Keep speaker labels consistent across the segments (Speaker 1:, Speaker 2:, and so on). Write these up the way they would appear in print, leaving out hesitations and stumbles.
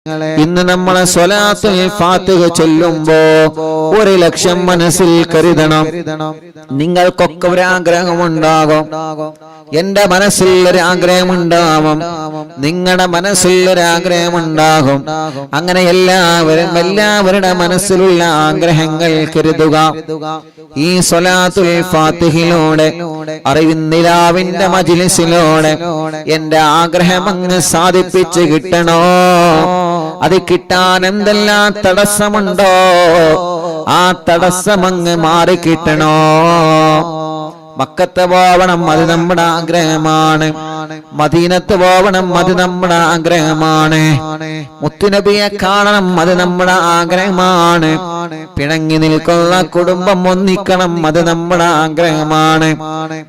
Speaker 1: ഇന്ന് നമ്മളെ സ്വലാത്തുൽ ഫാത്തിഹ ചൊല്ലുമ്പോ 1,00,000 മനസ്സിൽ കരുതണം. നിങ്ങൾക്കൊക്കെ ഒരു ആഗ്രഹമുണ്ടാകും, എന്റെ മനസ്സിൽ ഒരു ആഗ്രഹമുണ്ടാകും, നിങ്ങളുടെ മനസ്സിൽ ഒരു ആഗ്രഹമുണ്ടാകും. അങ്ങനെ എല്ലാവരുടെ മനസ്സിലുള്ള ആഗ്രഹങ്ങൾ കരുതുക. ഈ സ്വലാത്തുൽ ഫാത്തിഹിലൂടെ അറിവിന്ദിലാവിന്റെ മജ്ലിസിലൂടെ എന്റെ ആഗ്രഹം അങ്ങ് സാധിപ്പിച്ച് കിട്ടണോ? അത് കിട്ടാൻ എന്തെല്ലാം തടസ്സമുണ്ടോ ആ തടസ്സമങ്ങ് മാറിക്കിട്ടണോ? മക്കത്ത് പോവണം, അത് നമ്മുടെ ആഗ്രഹമാണ്. മദീനത്ത് പോവണം, അത് നമ്മുടെ ആഗ്രഹമാണ്. മുത്തുനബിയെ കാണണം, അത് നമ്മുടെ ആഗ്രഹമാണ്. പിണങ്ങി നിൽക്കുന്ന കുടുംബം ഒന്നിക്കണം, അത് നമ്മുടെ ആഗ്രഹമാണ്.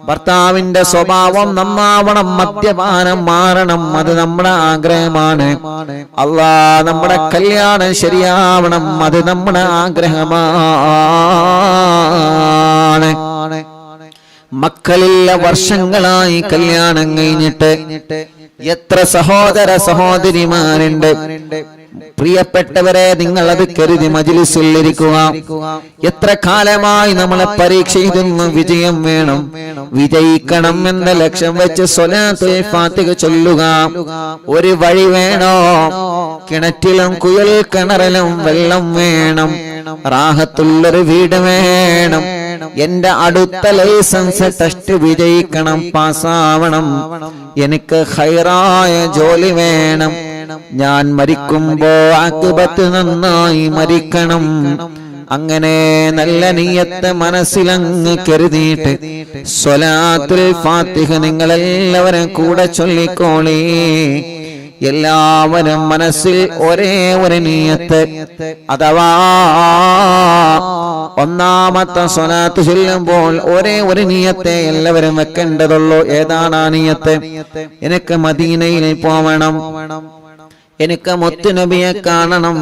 Speaker 1: ഭർത്താവിന്റെ സ്വഭാവം നന്നാവണം, മദ്യപാനം മാറണം, അത് നമ്മുടെ ആഗ്രഹമാണ്. അല്ലാഹ് നമ്മുടെ കല്യാണം ശരിയാവണം, അത് നമ്മുടെ ആഗ്രഹമാണ്. മക്കളില്ല വർഷങ്ങളായി കല്യാണം കഴിഞ്ഞിട്ട് എത്ര സഹോദര സഹോദരിമാരുണ്ട്. പ്രിയപ്പെട്ടവരെ, നിങ്ങൾ അത് കരുതി മജ്ലിസിൽ ഇരിക്കുക. എത്ര കാലമായി നമ്മളെ പരീക്ഷ എഴുതുന്നു, വിജയം വേണം, വിജയിക്കണം എന്ന ലക്ഷ്യം വെച്ച് സ്വലാത്തുൽ ഫാത്തിഹ ചൊല്ലുക. ഒരു വഴി വേണോ? കിണറ്റിലും കുഴൽ കിണറിലും വെള്ളം വേണം, റാഹത്തുള്ളൊരു വീട് വേണം. എന്റെ അടുത്ത ലൈസൻസ് ടെസ്റ്റ് വിജയിക്കണം, പാസ്സാവണം. എനിക്ക് ഖൈറായ ജോലി വേണം. ഞാൻ മരിക്കുമ്പോ ആഖിബത്ത് നന്നായി മരിക്കണം. അങ്ങനെ നല്ല നിയ്യത്ത് മനസ്സിലങ്ങ് കരുതിയിട്ട് സ്വലാത്തുൽ ഫാത്തിഹ നിങ്ങളെല്ലാവരും കൂടെ ചൊല്ലിക്കോളി. എല്ലാവരും മനസ്സിൽ ഒരേ ഒരു നിയ്യത്ത്, അഥവാ ഒന്നാമത്തെ സ്വലാത്ത് ചൊല്ലുമ്പോൾ ഒരേ ഒരു നിയ്യത്തെ എല്ലാവരും വെക്കേണ്ടതുള്ളൂ. ഏതാണ് ആ നിയ്യത്ത്? എനിക്ക് മദീനയിൽ പോവണം, എനിക്ക് മുത്തുനബിയെ കാണണം,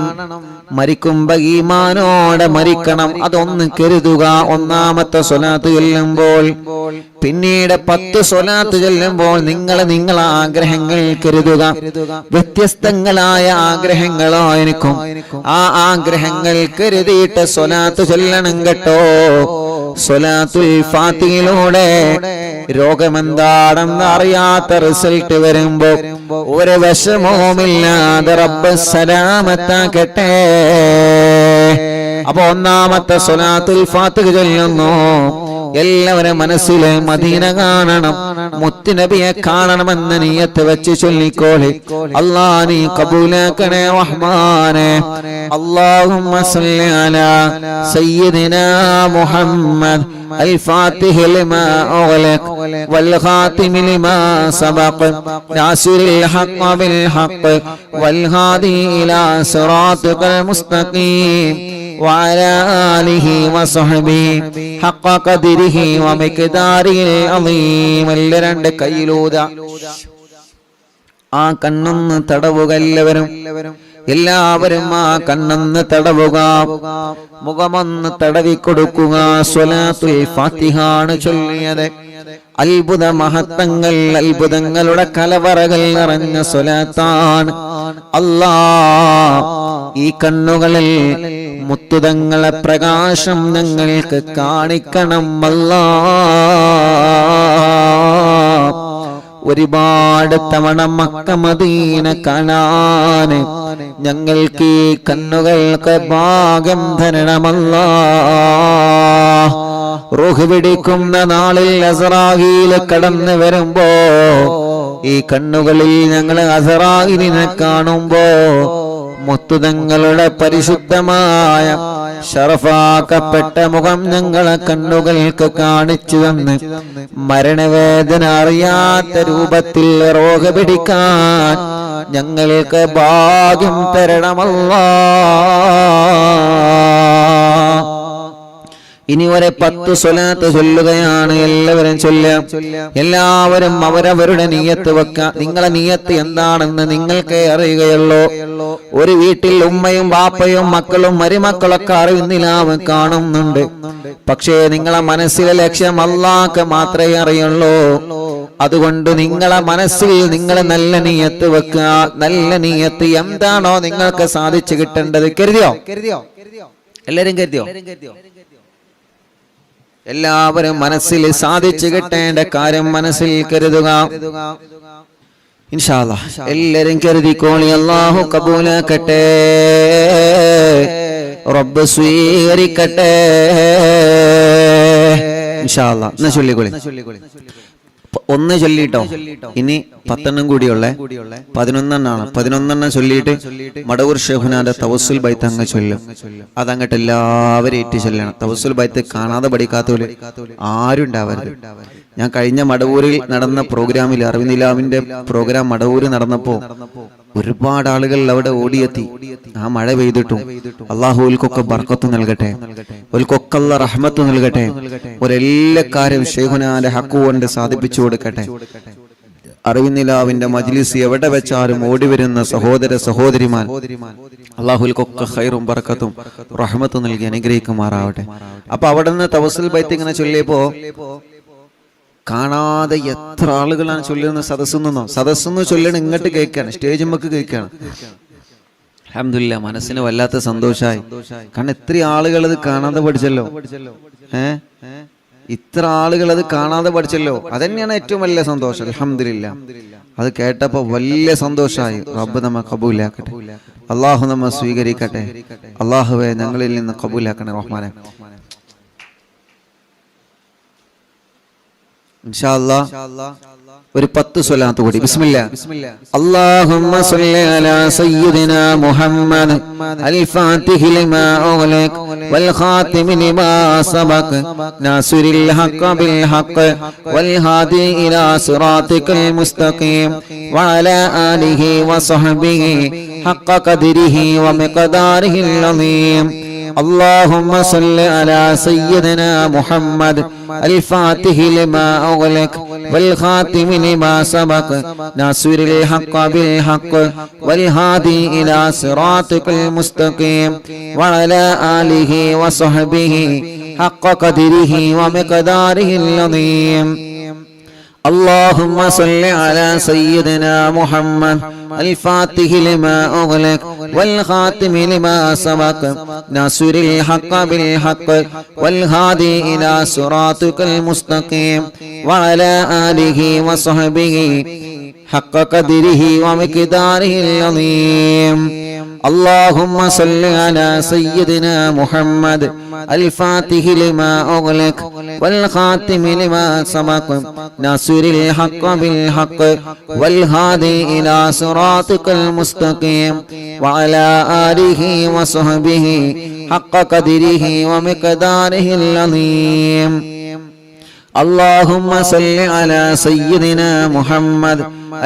Speaker 1: മരിക്കുമ്പോ ഈമാനോടെ മരിക്കണം. അതൊന്ന് കരുതുക ഒന്നാമത്തെ സ്വലാത്ത് ചൊല്ലുമ്പോൾ. പിന്നീട് 10 സ്വലാത്ത് ചൊല്ലുമ്പോൾ നിങ്ങളെ ആഗ്രഹങ്ങൾ കരുതുക. വ്യത്യസ്തങ്ങളായ ആഗ്രഹങ്ങളായിരിക്കും. ആ ആഗ്രഹങ്ങൾ കരുതിയിട്ട് സ്വലാത്ത് ചൊല്ലണം കേട്ടോ. സ്വലാത്തുൽ ഫാത്തിഹയിലൂടെ രോഗമെന്താണെന്ന് അറിയാത്ത റിസൾട്ട് വരുമ്പോ ഒരു വിഷമവുമില്ലാതെ റബ്ബ് സലാമത്താക്കട്ടെ. അപ്പൊ ഒന്നാമത്തെ സ്വലാത്തുൽ ഫാത്തിഹ ചൊല്ലുന്നു. എല്ലാവരും മനസ്സിലെ മദീന കാണണം, മുത്തുനബിയെ കാണണമെന്ന് നിയ്യത്ത് വെച്ച് ചൊല്ലിക്കോളി. അല്ലാഹ് നീ കബൂലാക്കണേ റഹ്മാനെ. അല്ലാഹുമ്മ സ്വല്ലി അലാ സയ്യിദിനാ മുഹമ്മദ് الفاتح لما أغلق والخاتم لما سبق ناصر الحق بالحق والهادي إلى صراطك المستقيم وعلى آله وصحبه حق قدره ومقداره العظيم. രണ്ട് കൈയിലൂത ആ കണ്ണൊന്ന് തടവുക. എല്ലാവരും ആ കണ്ണൊന്ന് തടവുക, മുഖമൊന്ന് തടവിക്കൊടുക്കുക. സ്വലാത്തുൽ ഫാത്തിഹാണ് ചൊല്ലിയത്. അത്ഭുത മഹത്വങ്ങൾ, അത്ഭുതങ്ങളുടെ കലവറകൾ നിറഞ്ഞ സ്വലാത്താണ്. അല്ലാഹ് ഈ കണ്ണുകളിൽ മുത്തുതങ്ങളെ പ്രകാശം ഞങ്ങൾക്ക് കാണിക്കണം. അല്ലാഹ് ഒരുപാട് തവണ മക്ക മദീന കാണാൻ ഞങ്ങൾക്ക് ഈ കണ്ണുകൾക്ക് ഭാഗ്യം തരണമല്ലാഹ്. റൂഹ് പിടിക്കുന്ന നാളിൽ അസ്റായീൽ കടന്നു വരുമ്പോ ഈ കണ്ണുകളിൽ ഞങ്ങൾ അസ്റായീലിനെ കാണുമ്പോ മുത്തുതങ്ങളുടെ പരിശുദ്ധമായ ശറഫാക്കപ്പെട്ട മുഖം ഞങ്ങളെ കണ്ണുകൾക്ക് കാണിച്ചു തന്ന് മരണവേദന അറിയാത്ത രൂപത്തിൽ റോഗ പിടിക്കാൻ ഞങ്ങൾക്ക് ഭാഗ്യം തരണമല്ലാഹ്. ഇനി ഒരു 10 സ്വലാത്ത് ചൊല്ലുകയാണ്. എല്ലാവരും ചൊല്ലാം. എല്ലാവരും അവരവരുടെ നിയ്യത്ത് വെക്കാം. നിങ്ങളെ നിയ്യത്ത് എന്താണെന്ന് നിങ്ങൾക്കേ അറിയുകയുള്ളൂ. ഒരു വീട്ടിൽ ഉമ്മയും ബാപ്പയും മക്കളും മരുമക്കളൊക്കെ അറിയുന്നില്ലാവും കാണുന്നുണ്ട്. പക്ഷേ നിങ്ങളെ മനസ്സിലെ ലക്ഷ്യം അല്ലാഹ്ക്ക് മാത്രമേ അറിയുള്ളൂ. അതുകൊണ്ട് നിങ്ങളെ മനസ്സിൽ നിങ്ങൾ നല്ല നിയ്യത്ത് വെക്കുക. നല്ല നിയ്യത്ത് എന്താണോ നിങ്ങൾക്ക് സാധിച്ചു കിട്ടേണ്ടത് കരുതിയോ? എല്ലാരും കരുതിയോ? എല്ലാവരും മനസ്സിൽ സാധിച്ചു കിട്ടേണ്ട കാര്യം മനസ്സിൽ കരുതുക. ഇൻഷാ അല്ലാഹ് എല്ലാരും കരുതിക്കോളി. അല്ലാഹു കബൂലാക്കട്ടെ, റബ്ബ് സ്വീകരിക്കട്ടെ. ഇൻഷാ അല്ലാഹ് എന്നാ ചൊല്ലിക്കോളി. ഒന്ന് ചൊല്ലിട്ടോ. ഇനി 10 കൂടിയുള്ള 11 11 ചൊല്ലിയിട്ട് മടവൂർ ഷെയ്ഖുനാന്റെ തവസ്സുൽ ബൈത്ത് അങ്ങ് ചൊല്ലും. അതങ്ങട്ട് എല്ലാവരും ഏറ്റ് ചൊല്ലണം. തവസ്സുൽ ബൈത്ത് കാണാതെ പഠിക്കാത്തവര് ആരും ഉണ്ടാവരുത്. ഞാൻ കഴിഞ്ഞ മടവൂരിൽ നടന്ന പ്രോഗ്രാമിൽ അറിവിനിലാവിന്റെ പ്രോഗ്രാം മടവൂര് നടന്നപ്പോ ഒരുപാട് ആളുകൾ അവിടെ ഓടിയെത്തി. ആ മഴ പെയ്തിട്ടും അള്ളാഹു ഓൽക്കൊക്കെ ബർക്കത്ത് നൽകട്ടെ, ഓൽക്കൊക്കെ അല്ലാഹ് റഹ്മത്ത് നൽകട്ടെ. ഒരെല്ലാ കാര്യം ഷെയ്ഖുനാന്റെ ഹക്ക് കൊണ്ട് സാധിപ്പിച്ചു കൊടുക്കട്ടെ. അറിവിനിലാവിന്റെ മജ്ലിസ് എവിടെ വെച്ചാലും ഓടി വരുന്ന സഹോദര സഹോദരിമാർ അള്ളാഹുൽക്കൊക്കെ ഖൈറും ബർക്കത്തും റഹ്മത്തും നൽകി അനുഗ്രഹിക്കുമാറാവട്ടെ. അപ്പൊ അവിടെ നിന്ന് തവസ്സുൽ ബൈത്ത് ഇങ്ങനെ ചൊല്ലിയപ്പോ കാണാതെ എത്ര ആളുകളാണ് ചൊല്ലുന്ന സദസ്സെന്ന് ചൊല്ലണം. ഇങ്ങോട്ട് കേൾക്കാണ്, സ്റ്റേജിമ്മക്ക് കേൾക്കാണ്. അൽഹംദുലില്ലാഹ് മനസ്സിന് വല്ലാത്ത സന്തോഷമായി. കാരണം ഇത്ര ആളുകൾ അത് കാണാതെ പഠിച്ചല്ലോ. ഇത്ര ആളുകൾ അത് കാണാതെ പഠിച്ചല്ലോ. അതന്നെയാണ് ഏറ്റവും വലിയ സന്തോഷം. അൽഹംദുലില്ലാഹ് അത് കേട്ടപ്പോ വലിയ സന്തോഷമായി. റബ്ബ് നമ്മെ കബൂലാക്കട്ടെ, അള്ളാഹു നമ്മെ സ്വീകരിക്കട്ടെ. അള്ളാഹുവെ ഞങ്ങളിൽ നിന്ന് കബൂലാക്കണേ റഹ്മാനെ. ഇൻഷാ അല്ലാഹ് ഒരു 10 സ്വലാത്ത് കൂടി. ബിസ്മില്ലാ. അല്ലാഹുമ്മ സ്വല്ലി അലാ സയ്യിദിനാ മുഹമ്മദ് അൽ ഫാത്തിഹി ലിമാ ഉഗ്ലിഖ വൽ ഖാതിമി ലിമാ സബഖ നാസിറിൽ ഹഖ് ബിൽ ഹഖ് വൽ ഹാദി ഇലാ സിറാത്തിക്കൽ മുസ്തഖീം വഅലാ ആലിഹി വസഹ്ബിഹി ഹഖ് ഖദ്രിഹി വമിഖ്ദാരിഹിൽ അളീം. اللهم صل على سيدنا محمد الفاتح لما أغلق والخاتم لما سبق ناصر الحق بالحق والهادي إلى صراطك المستقيم وعلى آله وصحبه حق قدره ومقداره العظيم. اللهم صل على سيدنا محمد الفاتح لما أغلق والخاتم لما سبق ناصر الحق بالحق والهادي إلى صراطك المستقيم وعلى آله وصحبه حق قدره ومقداره العظيم. اللهم صل على سيدنا محمد الفاتح لما أغلق والخاتم لما سبق ناصر الحق بالحق والهادي إلى صراطك المستقيم وعلى آله وصحبه حق قدره ومقداره العظيم. اللهم صل على سيدنا محمد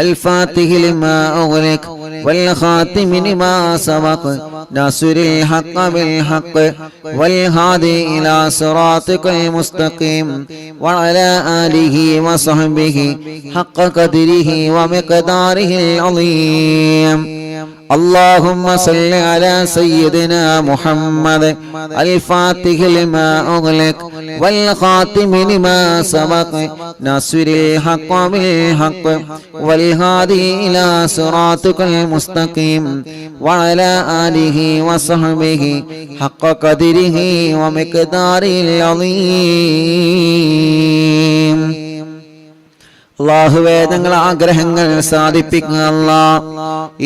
Speaker 1: الفاتح لما أغلق والخاتم لما سبق ناصر الحق بالحق والهادي إلى صراطك المستقيم وعلى آله وصحبه حق قدره ومقداره العظيم. اللهم صل على سيدنا محمد الفاتح لما أغلق والخاتم لما سبق ناصر الحق بالحق والهادي إلى صراطك المستقيم وعلى آله وصحبه حق قدره ومقداره العظيم. അല്ലാഹുവേ ഞങ്ങളുടെ ആഗ്രഹങ്ങൾ സാധിപ്പിക്കുക അല്ലാഹ്.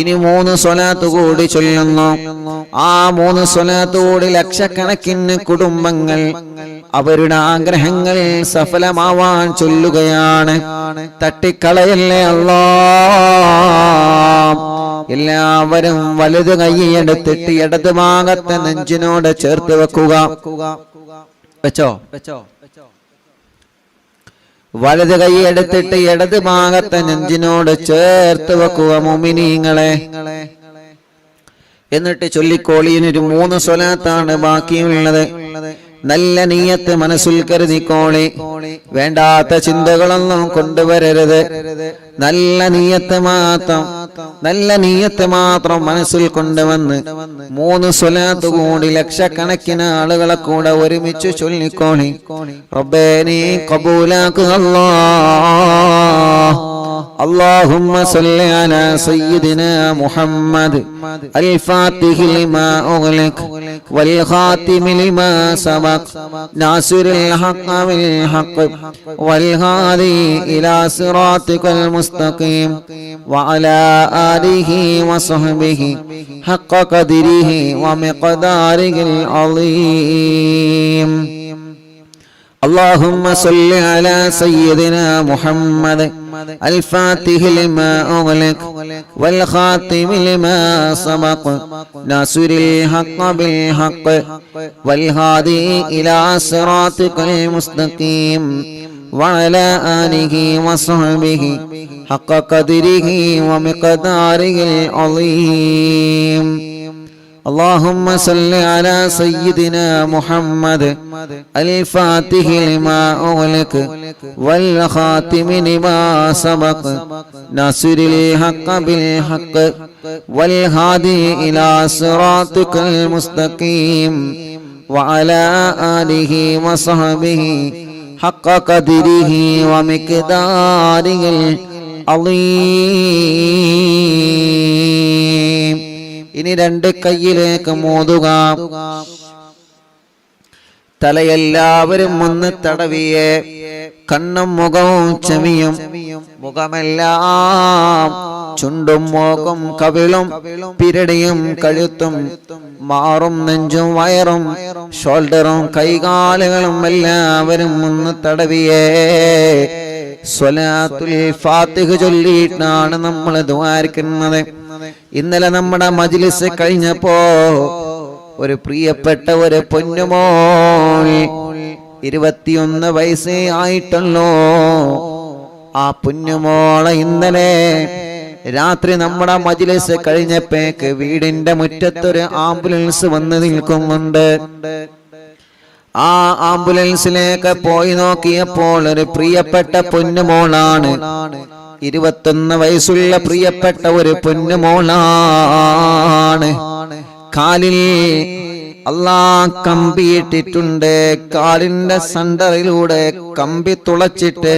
Speaker 1: ഇനി 3 സ്വലാത്ത് കൂടി ചൊല്ലുന്നു. ആ 3 സ്വലാത്ത് കൂടി ലക്ഷക്കണക്കിന് കുടുംബങ്ങൾ അവരുടെ ആഗ്രഹങ്ങൾ സഫലമാവാൻ ചൊല്ലുകയാണ്. തട്ടിക്കളയല്ലേ അല്ലാഹ്. എല്ലാവരും വലത് കൈയെടുത്തിട്ട് ഇടത് ഭാഗത്തെ നെഞ്ചിനോട് ചേർത്ത് വെക്കുക. വെച്ചോ? വലത് കൈ എടുത്തിട്ട് ഇടത് ഭാഗത്തെ നെഞ്ചിനോട് ചേർത്ത് വെക്കുക മുഅ്മിനീങ്ങളെ. എന്നിട്ട് ചൊല്ലിക്കോളിയിനൊരു 3 സ്വലാത്താണ് ബാക്കിയുള്ളത്. നല്ല നീയത്ത് മനസ്സിൽ കരുതിക്കോളി. വേണ്ടാത്ത ചിന്തകളൊന്നും കൊണ്ടുവരരുത്. നല്ല നീയത്ത് മാത്രം മനസ്സിൽ കൊണ്ടുവന്ന് 3 സ്വലാത്ത് കൂടി ലക്ഷക്കണക്കിന് ആളുകളെ കൂടെ ഒരുമിച്ച് ചൊല്ലിക്കോളി. റബ്ബേ നീ ഖബൂലാക്കുക അല്ലാഹ്. اللهم صل على سيدنا محمد الفاتح لما أغلق والخاتم لما سبق ناصر الحق بالحق والهادي إلى صراطك المستقيم وعلى آله وصحبه حق قدره ومقداره العظيم. اللهم صل على سيدنا محمد الفاتح لما أغلق والخاتم لما سبق ناصر الحق بالحق والهادي إلى صراطك المستقيم وعلى آله وصحبه حق قدره ومقداره العظيم. اللهم صل على سيدنا محمد الفاتح لما أغلق والخاتم لما سبق ناصر الحق بالحق والهادي إلى صراطك المستقيم وعلى آله وصحبه حق قدره ومقداره العظيم. ഇനി 2 കൈയിലേക്ക് മോതുക. തലയെല്ലാവരും ഒന്ന് തടവിയേ. കണ്ണും മുഖവും ചെവിയും മുഖമെല്ലാം ചുണ്ടും മൂക്കും കവിളും പിരടിയും കഴുത്തും മാറും നെഞ്ചും വയറും ഷോൾഡറും കൈകാലുകളും എല്ലാവരും ഒന്ന് തടവിയേ. സ്വലാത്തുൽ ഫാത്തിഹ ചൊല്ലിയിട്ടാണ് നമ്മൾ ദുആരിക്കുന്നത്. ഇന്നലെ നമ്മുടെ മജ്ലിസ് കഴിഞ്ഞപ്പോ ഒരു പ്രിയപ്പെട്ട ഒരു പൊന്നുമോൾ 21 വയസ്സേ ആയിട്ടുള്ളൂ. ആ പൊന്നുമോളെ ഇന്നലെ രാത്രി നമ്മുടെ മജ്ലിസ് കഴിഞ്ഞപ്പോഴേക്ക് വീടിന്റെ മുറ്റത്തൊരു ആംബുലൻസ് വന്ന് നിൽക്കുന്നുണ്ട്. ആ ആംബുലൻസിലേക്ക് പോയി നോക്കിയപ്പോൾ ഒരു പ്രിയപ്പെട്ട പൊന്നുമോളാണ്. 21 വയസ്സുള്ള പ്രിയപ്പെട്ട ഒരു പൊന്നുമോളാണ്. കാലിൽ അല്ലാഹ് കമ്പിയിട്ടിട്ടുണ്ട്. കാലിന്റെ സെന്ററിലൂടെ കമ്പി തുളച്ചിട്ട്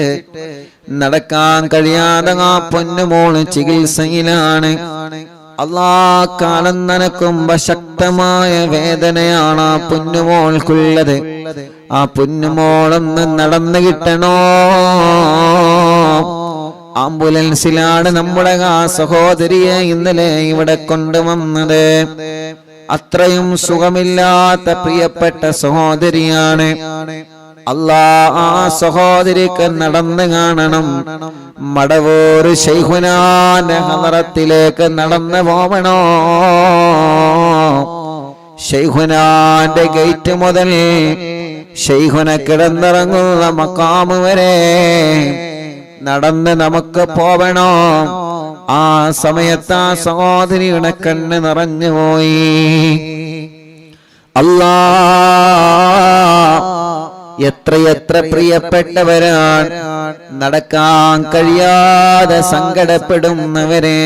Speaker 1: നടക്കാൻ കഴിയാതെ ആ പൊന്നുമോള് ചികിത്സയിലാണ്. അല്ലാഹ് കാലം നനക്കുമ്പോ ശക്തമായ വേദനയാണ് ആ പൊന്നുമോൾക്കുള്ളത്. ആ പൊന്നുമോളൊന്ന് നടന്നു കിട്ടണോ. ആംബുലൻസിലാണ് നമ്മുടെ ആ സഹോദരിയെ ഇന്നലെ ഇവിടെ കൊണ്ടുവന്നത്. അത്രയും സുഖമില്ലാത്ത പ്രിയപ്പെട്ട സഹോദരിയാണ്. അല്ലാഹ് ആ സഹോദരിക്ക് നടന്നു കാണണം. മടവൂർ ശൈഖുനാന്റെ ഹളറത്തിലേക്ക് നടന്നു പോവണോ. ശൈഖുനാന്റെ ഗേറ്റ് മുതൽ ശൈഖുന കിടന്നിറങ്ങുന്ന മഖാം വരെ നടന്ന് നമുക്ക് പോവണോ. ആ സമയത്ത് ആ സഹോദരിയുടെ കണ്ണ് നിറഞ്ഞുപോയി. അല്ലാഹ് എത്രയെത്ര പ്രിയപ്പെട്ടവരാണ് നടക്കാൻ കഴിയാതെ സങ്കടപ്പെടുന്നവരെ.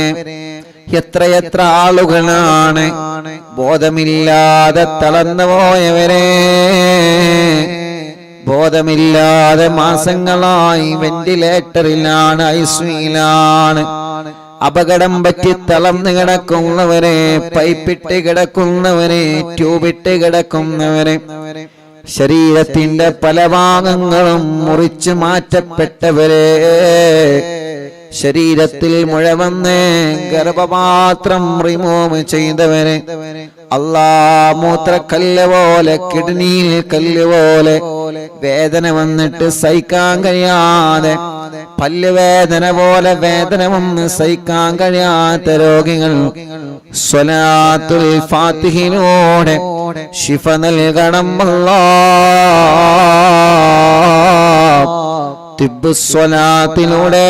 Speaker 1: എത്രയെത്ര ആളുകളാണ് ബോധമില്ലാതെ തളർന്നു പോയവരെ. ബോധമില്ലാതെ മാസങ്ങളായി വെന്റിലേറ്ററിലാണ്, ഐസിയുലാണ്. അപകടം പറ്റി തളർന്നു കിടക്കുന്നവരെ, പൈപ്പിട്ട് കിടക്കുന്നവരെ, ട്യൂബിട്ട് കിടക്കുന്നവരെ, ശരീരത്തിന്റെ പല ഭാഗങ്ങളും മുറിച്ചു മാറ്റപ്പെട്ടവരെ, ശരീരത്തിൽ മുഴ വന്ന് ഗർഭപാത്രം റിമൂവ് ചെയ്തവരെ, അല്ലാഹ് മൂത്രക്കല്ല് പോലെ, കിഡ്നിയിൽ കല്ല് പോലെ വേദന വന്നിട്ട് സഹിക്കാൻ കഴിയാതെ, പല്ലുവേദന പോലെ വേദന വന്ന് സഹിക്കാൻ കഴിയാത്ത രോഗികൾ സ്വലാത്തുൽ ഫാത്തിഹിലൂടെ ശിഫ നൽകണം അല്ലാഹ്. തിബ്ബുസ്വലാത്തിലൂടെ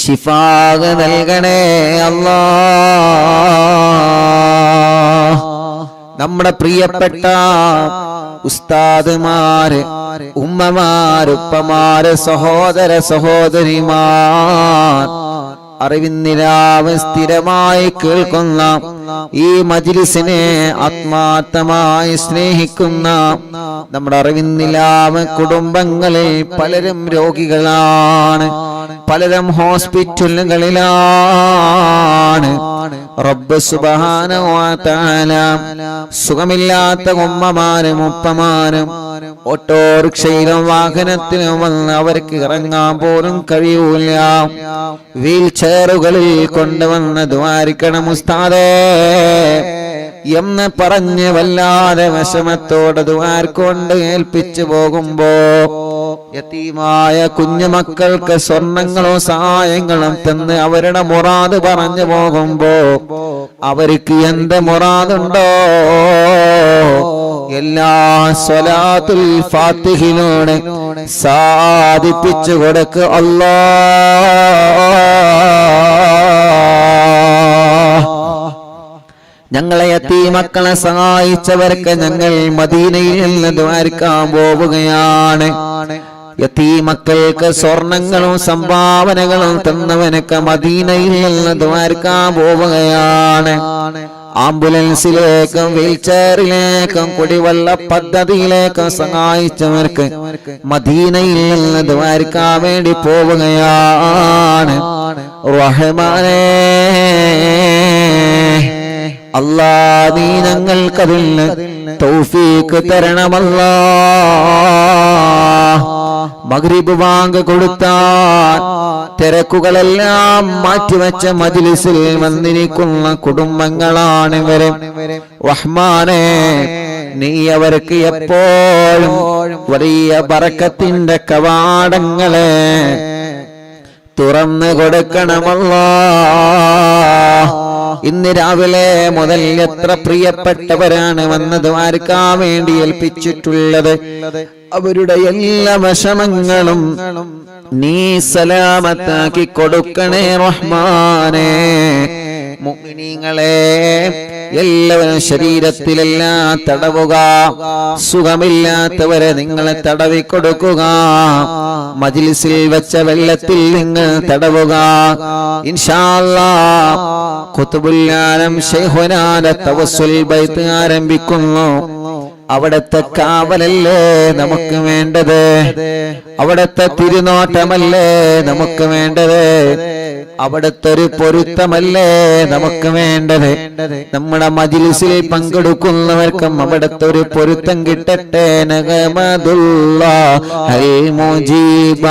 Speaker 1: ശിഫാ നൽകണേ അല്ലാഹ്. നമ്മുടെ പ്രിയപ്പെട്ട ഉസ്താദുമാര്, ഉമ്മമാര്, ഉപ്പമാര്, സഹോദര സഹോദരിമാർ, അറിവിന്നിലാവ് സ്ഥിരമായി കേൾക്കുന്ന ഈ മജ്ലിസിനെ ആത്മാർത്ഥമായി സ്നേഹിക്കുന്ന നമ്മുടെ അറിവിന്നിലാവ് കുടുംബങ്ങളിൽ പലരും രോഗികളാണ്, പലരും ഹോസ്പിറ്റലുകളിലാണ്. റബ്ബ് സുബ്ഹാനഹു വ തആല സുഖമില്ലാത്ത ഉമ്മമാരും ഉപ്പമാരും ഓട്ടോറിക്ഷയിലും വാഹനത്തിലും വന്ന് അവർക്ക് ഇറങ്ങാൻ പോലും കഴിയൂല, വീൽ ചെയറുകളിൽ കൊണ്ടുവന്ന് ദ്വാരിക്കണം ഉസ്താദേ എന്ന് പറഞ്ഞ് വല്ലാതെ വിഷമത്തോടെ ദ്വാർക്കൊണ്ട് ഏൽപ്പിച്ചു പോകുമ്പോ യതീമായ കുഞ്ഞുമക്കൾക്ക് സ്വർണങ്ങളും സഹായങ്ങളും തന്ന് അവരുടെ മുറാദ് പറഞ്ഞു പോകുമ്പോ അവർക്ക് എന്ത് മുറാദുണ്ടോ എല്ലാ സ്വലാത്തുൽ ഫാത്തിഹിനോട് സാധിപ്പിച്ചു കൊടുക്ക് അല്ലാഹ്. ഞങ്ങളെ യതീമക്കളെ സഹായിച്ചവർക്ക് ഞങ്ങൾ മദീനയിൽ നിന്ന് ദ്വാരക്കാൻ പോവുകയാണ്. യതീമക്കൾക്ക് സ്വർണങ്ങളും സംഭാവനകളും തന്നവനൊക്കെ മദീനയിൽ നിന്ന് ദ്വാരക്കാൻ പോവുകയാണ്. ആംബുലൻസിലേക്കും വീൽചെയറിലേക്കും കുടിവെള്ള പദ്ധതിയിലേക്കും സഹായിച്ചവർക്ക് മദീനയിൽ നിന്ന് ദ്വാരക്കാൻ വേണ്ടി പോവുകയാണ്. റഹ്മാനേ അല്ലാ, നീ ഞങ്ങൾക്കതിന് തൗഫീഖ് തരണമല്ലാ. മഗ്രിബ് ബാങ്ക് കൊടുത്താൽ തിരക്കുകളെല്ലാം മാറ്റിവെച്ച മജ്ലിസിൽ വന്നിരിക്കുന്ന കുടുംബങ്ങളാണ് ഇവര്. റഹ്മാനേ, നീ അവർക്ക് എപ്പോഴും വലിയ ബറക്കത്തിന്റെ കവാടങ്ങളെ തുറന്നു കൊടുക്കണമല്ലാ. ഇന്ന് രാവിലെ മുതൽ എത്ര പ്രിയപ്പെട്ടവരാണ് വന്നത് ആർക്കാൻ വേണ്ടി ഏൽപ്പിച്ചിട്ടുള്ളത്. അവരുടെ എല്ലാ വിഷമങ്ങളും നീ സലാമത്താക്കി കൊടുക്കണേ റഹ്മാനേ. മുഅ്മിനീങ്ങളെ എല്ലാവരും ശരീരത്തിലെല്ലാം തടവുക, സുഖമില്ലാത്തവരെ നിങ്ങളെ തടവി കൊടുക്കുക, മജ്ലിസിൽ വെച്ച വെള്ളത്തിൽ നിങ്ങൾ തടവുക. ഇൻഷാ അല്ലാഹ് ഖുത്ബുൽ ആലം ശൈഖുനാന്റെ തവസ്സുൽ ബൈത്ത് ആരംഭിക്കുന്നു. അവിടത്തെ കാവലല്ലേ നമുക്ക് വേണ്ടത്, അവിടത്തെ തിരുനോട്ടമല്ലേ നമുക്ക് വേണ്ടത്, അവിടത്തെ ഒരു പൊരുത്തമല്ലേ നമുക്ക് വേണ്ടത്. നമ്മുടെ മജ്ലിസിൽ പങ്കെടുക്കുന്നവർക്കും അവിടത്തെ ഒരു പൊരുത്തം കിട്ടട്ടെ. നഗമദുല്ലാഹൽ മുജീബ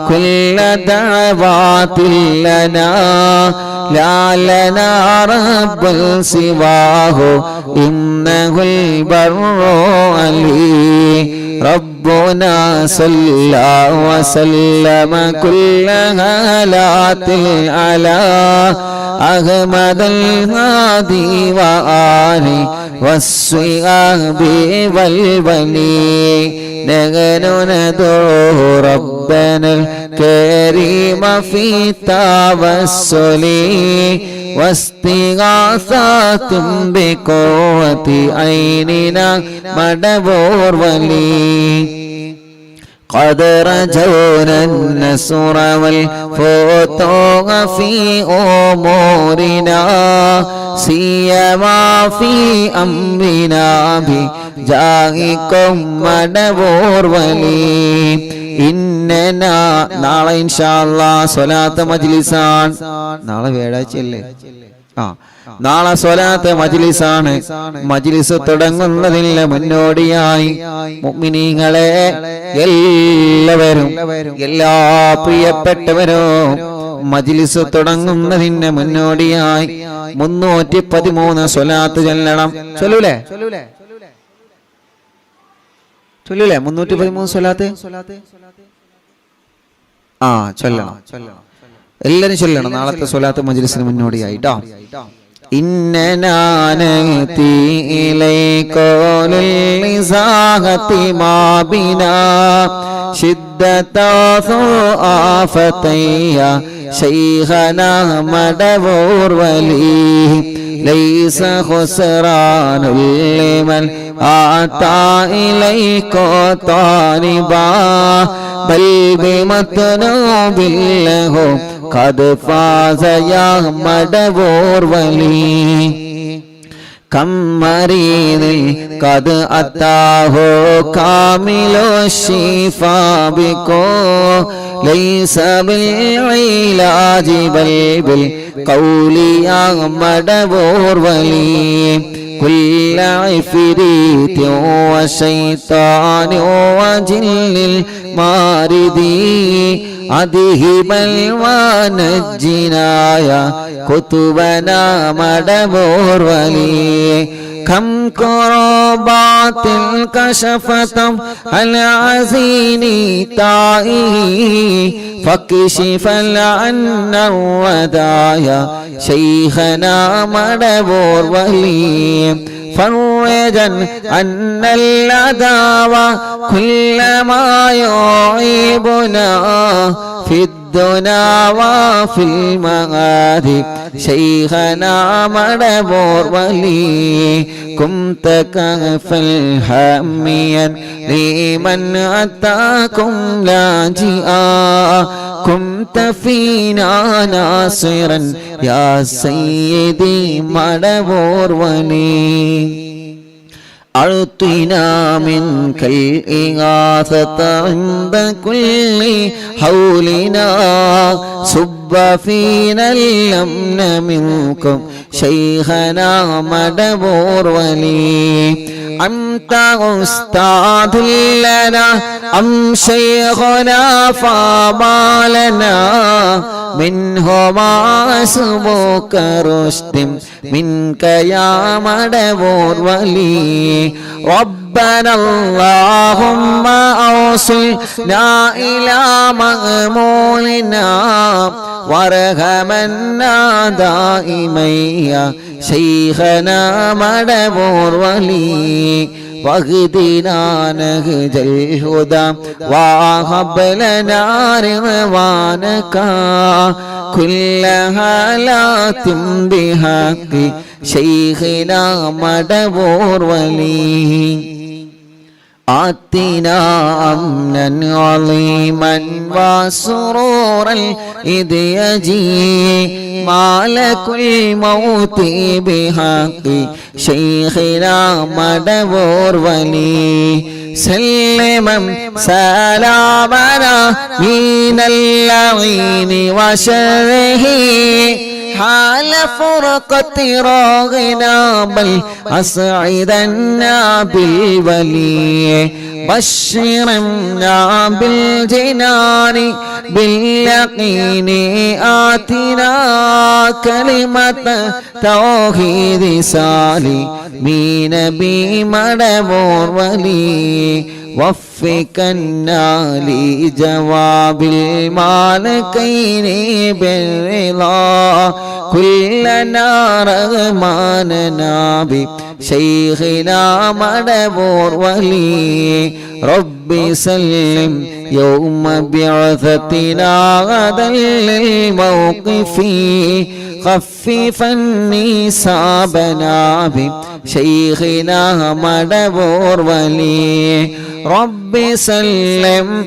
Speaker 1: കുല്ല ദഅവാതിൽ ലനാ ലാ ലനാ റബ്ബുൽ സിവാഹു ഇന്നഹുൽ ബർറു അലി ربنا صلى وسلم كل هالات على أحمد الهادي وآله والصحاب والولي نحن ندعو ربنا الكريم في التوسل واستغاثة بقوة عيننا مدبور ولي قد رجونا النصر والفتوح في أمورنا سيما في أمرنا بجاهكم مدبور ولي ഇന്നനാ നാളെ ഇൻഷാ അല്ലാഹ് സ്വലാത്ത് മജ്ലിസാണ്. നാളെ വ്യാഴാഴ്ചയല്ലേ? നാളെ സ്വലാത്ത് മജ്ലിസാണ്. മജ്ലിസ് തുടങ്ങുന്നതിന് മുന്നോടിയായി മുഅ്മിനീങ്ങളെ എല്ലാവരും, എല്ലാ പ്രിയപ്പെട്ടവരും മജ്ലിസ് തുടങ്ങുന്നതിന് മുന്നോടിയായി 313 സ്വലാത്ത് ചൊല്ലണം. ചൊല്ലൂലേ? 313 സ്വലാത്ത് ചൊല്ലണം. എല്ലാരും ചൊല്ലണം നാളത്തെ സ്വലാത്ത് മജ്ലിസിന് മുന്നോടിയായിട്ടോ. ഇന്നനാനതി ഇലൈകോലിൽ ഇസാഹതി മാബിനാ ശിദ്ദതാസു ആഫതയ്യ ശൈഖനാ മദവൂർ വലി ليس خسران لمن آتى إليك طالبا بل بمطلوب له قد فاز يا مدبور ولي كم مريض قد أتاه كامل الشفاء بكو ليس بالعلاج بل بالقول يا مدبور ولي كل عفريت وشيطان وجن الماردي أذهبا ونجنا يا كتبنا مدبور ولي كم كربات كشفت العزين طائه فكشف عنا الودايا شيخنا مدبور ولي فرجا عن العداوة كل ما يعيبنا في الدنا وفي المعاد شيخنا مدبور ولي كنت كفا هاميا لمن أتاكم لاجئا كنت فينا ناصرا يا سيدي مدبور ولي أعطنا منك الإغاثة عند كل حولنا صب فينا الأمن منكم شيخنا مدبور ولي أنت أستاذ لنا أم شيخنا فما لنا منهما سبوك رشد منك يا مدبور ولي ربنا اللهم أوصلنا إلى مأمولنا وارحمنا دائما يا شيخنا مدبور ولي واهدنا نهج الهدى وهب لنا رضوانك كل حالات بحق شيخنا مدبور ولي آتنا أمنا عظيما وسرورا إذ يجي مالك الموت بحق شيخنا مدبور ولي سلما سلامنا من اللعين وشره حال فرقة راغنا بل أسعدنا بالولي بشرنا بالجنان باليقين آتنا كلمة توحيد سالمين بمدبور ولي وفقنا لجواب المالكين بالرضا كلنا رغماننا بشيخنا مدبور ولي ربي سلم يوم بعثتنا غدا للموقف خففا نسابنا بشيخنا مدبور ولي ربي سلم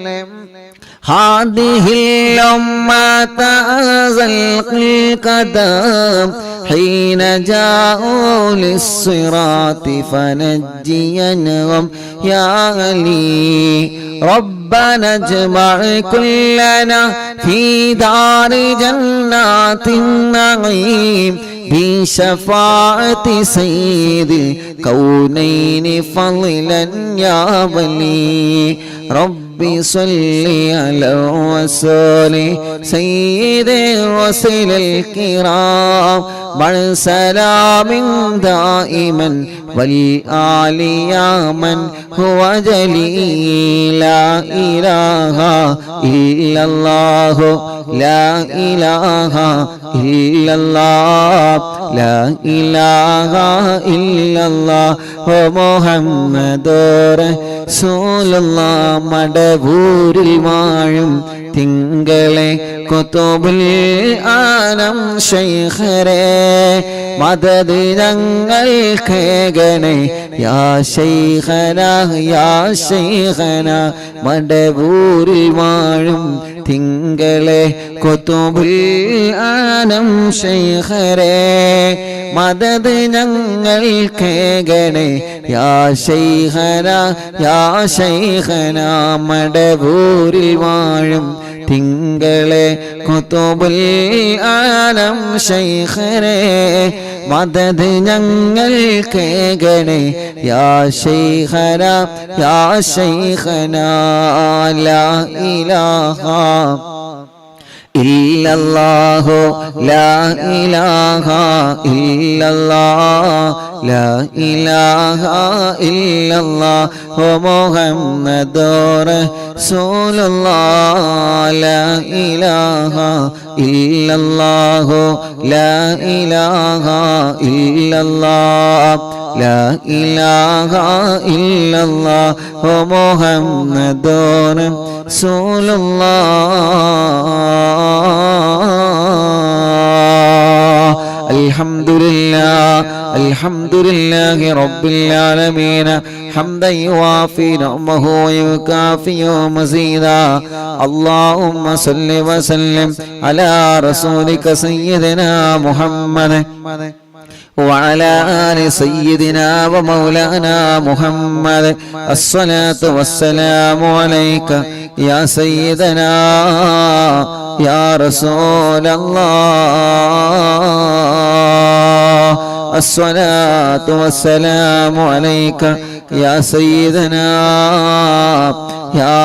Speaker 1: هذه الأمة أزلق القدم حين جاءوا للصراط فنجينهم يا علي ربنا اجمع كلنا في دار جنات النعيم بشفاعة سيد الكونين فضلا يا ولي ربي صل على رسول سيد الرسل الكرام مع سلام دائما والآل يا من هو جليل لا إله إلا الله لا إله إلا الله لا إله إلا الله محمد റസൂലുള്ളാഹ് മടവൂരിൽ വാഴും തിങ്കളെ കുതുബുൽ ആലം ശൈഖരേ മദദ് ഞങ്ങൾക്കേകണേ യാ ശൈഖനാ യാ ശൈഖനാ മടവൂരിൽ വാഴും തിങ്കളെ കുതുബുൽ ആലം ശൈഖരേ മദദ് ഞങ്ങൾക്കേകണേ യാ ശൈഖനാ യാ ശൈഖനാ മടവൂരിൽ വാഴും തിങ്കളെ കുതുബുൽ ആലം ശൈഖരേ മദദ് ഞങ്ങൾക്കേകണേ യാ ശൈഖനാ യാ ശൈഖനാ ലാ ഇലാഹ ഇല്ലല്ലാഹു ലാ ഇലാഹ ഇല്ലല്ലാഹ് ലാ ഇലാഹ ഇല്ലല്ലാഹു മുഹമ്മദുർ റസൂലുള്ളാഹ് ലാ ഇലാഹ ഇല്ലല്ലാഹു ലാ ഇലാഹ ഇല്ലല്ലാഹ് ലാ ഇലാഹ ഇല്ലല്ലാഹു മുഹമ്മദുർ റസൂലുള്ളാഹ് അൽഹംദുലില്ലാഹി റബ്ബിൽ ആലമീൻ ഹംദൻ യുവാഫി നിഅമഹു വയുകാഫി മസീദാ അല്ലാഹുമ്മ സല്ലി വസല്ലിം അലാ റസൂലിക സയ്യിദിനാ മുഹമ്മദ് وعلى آل سيدنا ومولانا محمد الصلاة والسلام عليك يا سيدنا يا رسول الله الصلاة والسلام عليك يا سيدنا يا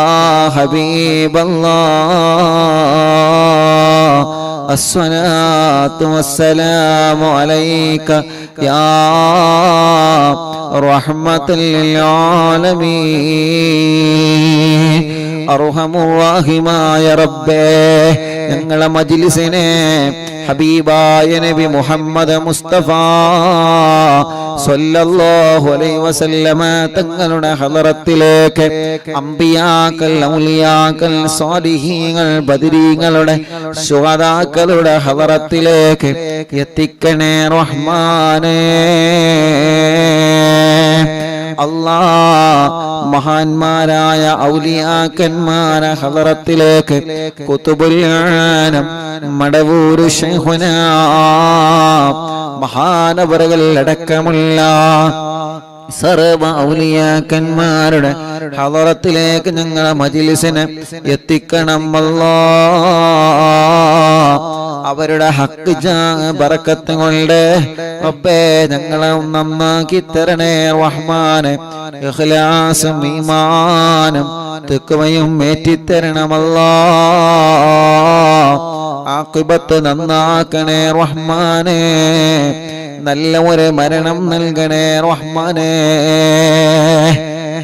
Speaker 1: حبيب الله الصلاة والسلام عليك يا رحمة للعالمين അർഹമുറാഹിമായ റബ്ബേ ഞങ്ങളെ മജ്ലിസിനെ ഹബീബായ നബി മുഹമ്മദ് മുസ്തഫ സ്വല്ലല്ലാഹു അലൈഹി വസല്ലമ തങ്ങളുടെ ഹളറത്തിലേക്ക് അംബിയാക്കൾ ഔലിയാക്കൾ സ്വാലിഹീങ്ങൾ ബദരീങ്ങളുടെ ശുഹദാക്കളുടെ ഹളറത്തിലേക്ക് എത്തിക്കണേ റഹ്മാനേ അല്ലാഹ് മഹാന്മാരായ ഔലിയാക്കന്മാരെ ഹളറത്തിലേക്ക് കുതുബുൽ ആലം മടവൂർ ശൈഖുനാ മഹാനവറുകൾ അടക്കമുള്ള സർവ ഔലിയാക്കന്മാരുടെ ഹളറത്തിലേക്ക് ഞങ്ങളെ മജ്ലിസിനെ എത്തിക്കണം അല്ലാഹ് അവരുടെ ഹക്ക് ബറക്കത്ത് കൊണ്ട് റബ്ബേ ഞങ്ങളെ നന്നാക്കി തരണേ റഹ്മാനെ ഇഖ്ലാസും ഈമാനും തഖ്വയും ഏറ്റിത്തരണം അല്ലാഹ് ആഖിബത്ത് നന്നാക്കണേ റഹ്മാനെ നല്ല ഒരു മരണം നൽകണേ റഹ്മാനെ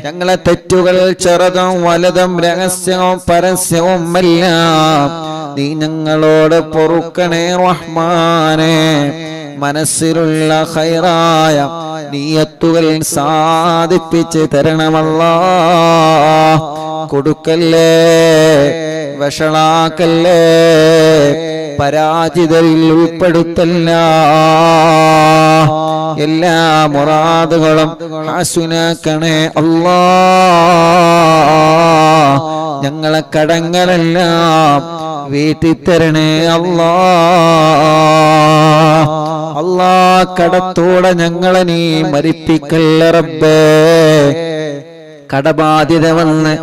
Speaker 1: ഞങ്ങളെ തെറ്റുകൾ ചെറുതും വലുതും രഹസ്യവും പരസ്യവും എല്ലാം നീ ഞങ്ങളോട് പൊറുക്കണേ റഹ്മാനെ മനസ്സിലുള്ള ഖൈറായ നിയത്തുകൾ സാധിപ്പിച്ച് തരണമല്ലാഹ് കൊടുക്കല്ലേ വഷളാക്കല്ലേ പരാജിതരിൽ ഉൾപ്പെടുത്തല്ല എല്ലാ മുറാദുകളും ഹസുനാക്കണേ അല്ലാഹ് ഞങ്ങളെ കടങ്ങളെല്ലാം വീട്ടിത്തരണേ അല്ലാഹ് അല്ലാഹ് കടത്തോടെ ഞങ്ങളെ നീ മരിപ്പിക്കല്ല റബ്ബേ കടബാധ്യത വന്ന്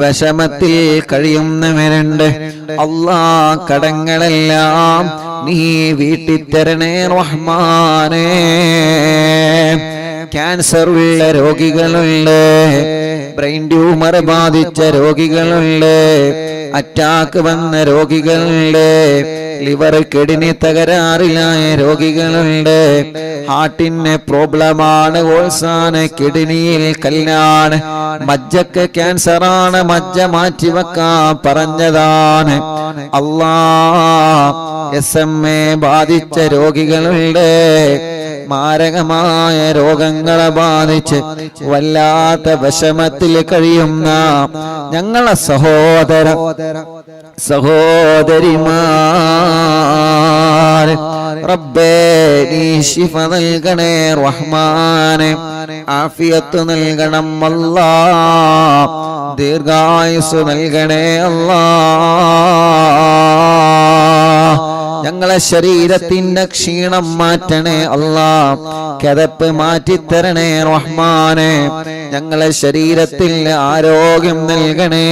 Speaker 1: വിഷമത്തിൽ കഴിയുന്നവരുണ്ട് അല്ലാഹ് കടങ്ങളെല്ലാം നീ വീട്ടിത്തരണേ റഹ്മാനേ ക്യാൻസർ ഉള്ള രോഗികളുണ്ട് ബ്രെയിൻ ട്യൂമർ ബാധിച്ച രോഗികളുണ്ട് അറ്റാക്ക് വന്ന രോഗികളുണ്ട് ലിവർ കിഡ്നി തകരാറിലായ രോഗികളുണ്ട് ഹാർട്ടിന് പ്രോബ്ലമാണ് ഓൾസാണ് കിഡ്നിയിൽ കല്ലാണ് മജ്ജക്ക് ക്യാൻസറാണ് മജ്ജ മാറ്റിവെക്കാൻ പറഞ്ഞതാണ് അല്ലാഹ് SMA ബാധിച്ച രോഗികളുണ്ട് മാരകമായ രോഗങ്ങളെ ബാധിച്ച് വല്ലാത്ത വിഷമത്തിൽ കഴിയുന്ന ഞങ്ങളെ സഹോദരിമാർ റബ്ബേ നീ ശിഫ നൽകണേ റഹ്മാനെ, ആഫിയത്ത് നൽകണം അല്ലാ, ദീർഘായുസ് നൽകണേ അല്ലാ. ഞങ്ങളെ ശരീരത്തിന്റെ ക്ഷീണം മാറ്റണേ അല്ലാ, കിതപ്പ് മാറ്റിത്തരണേ റഹ്മാനെ, ഞങ്ങളെ ശരീരത്തിൽ ആരോഗ്യം നൽകണേ,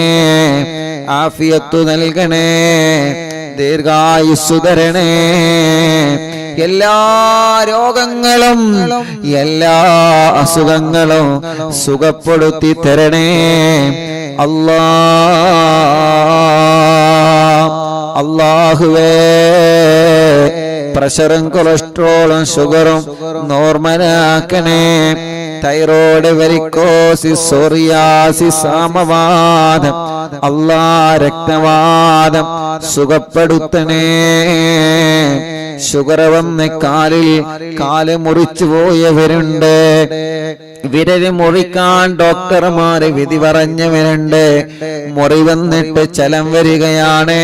Speaker 1: ആഫിയത്ത് നൽകണേ, ദീർഘായുസ് തരണേ. എല്ലാ രോഗങ്ങളും എല്ലാ അസുഖങ്ങളും സുഖപ്പെടുത്തി തരണേ അല്ലാ. അല്ലാഹുവേ, പ്രഷറും കൊളസ്ട്രോളും ഷുഗറും നോർമലാക്കണേ. തൈറോയ്ഡ്, വെരിക്കോസിസ്, സോറിയാസിസ്, ആമവാദം, അല്ലാ രക്തവാദം സുഖപ്പെടുത്തണേ. ഷുഗർ വന്ന് കാല് മുറിച്ചു പോയവരുണ്ട്, വിരല് മുറിക്കാൻ ഡോക്ടർമാര് വിധി പറഞ്ഞവരുണ്ട്. മുറി വന്നിട്ട് ചലം വരികയാണ്,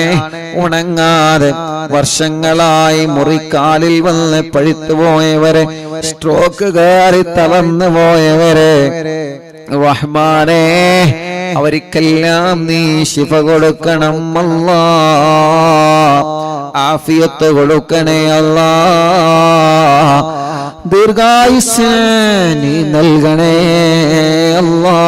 Speaker 1: ഉണങ്ങാതെ വർഷങ്ങളായി മുറിക്കാലിൽ വന്ന് പഴുത്തു പോയവരെ, സ്ട്രോക്ക് കയറി തളർന്നു പോയവരെ റഹ്മാനേ, അവർക്കെല്ലാം നീ ശിഫ കൊടുക്കണം അല്ലാ, ആഫിയത്ത് കൊടുക്കണേ അല്ലാ, ദീർഘായുസ് നീ നൽകണേ അല്ലാ.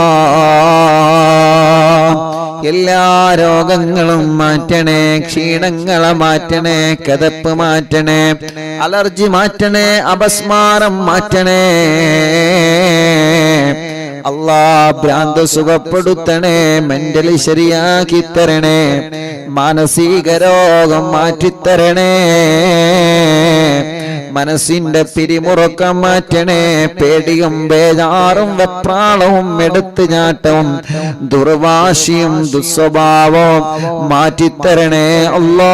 Speaker 1: എല്ലാ രോഗങ്ങളും മാറ്റണേ, ക്ഷീണങ്ങളെ മാറ്റണേ, കിതപ്പ് മാറ്റണേ, അലർജി മാറ്റണേ, അപസ്മാരം മാറ്റണേ അല്ലാ. ഭ്രാന്ത് സുഖപ്പെടുത്തണേ, മെന്റലി ശരിയാക്കി തരണേ, മാനസിക രോഗം മാറ്റിത്തരണേ, മനസ്സിന്റെ പിരിമുറുക്കം മാറ്റണേ, പേടിയും ബേജാറും വെപ്രാളവും എടുത്തുചാട്ടവും ദുർവാശിയും ദുസ്വഭാവവും മാറ്റിത്തരണേ അല്ലാ.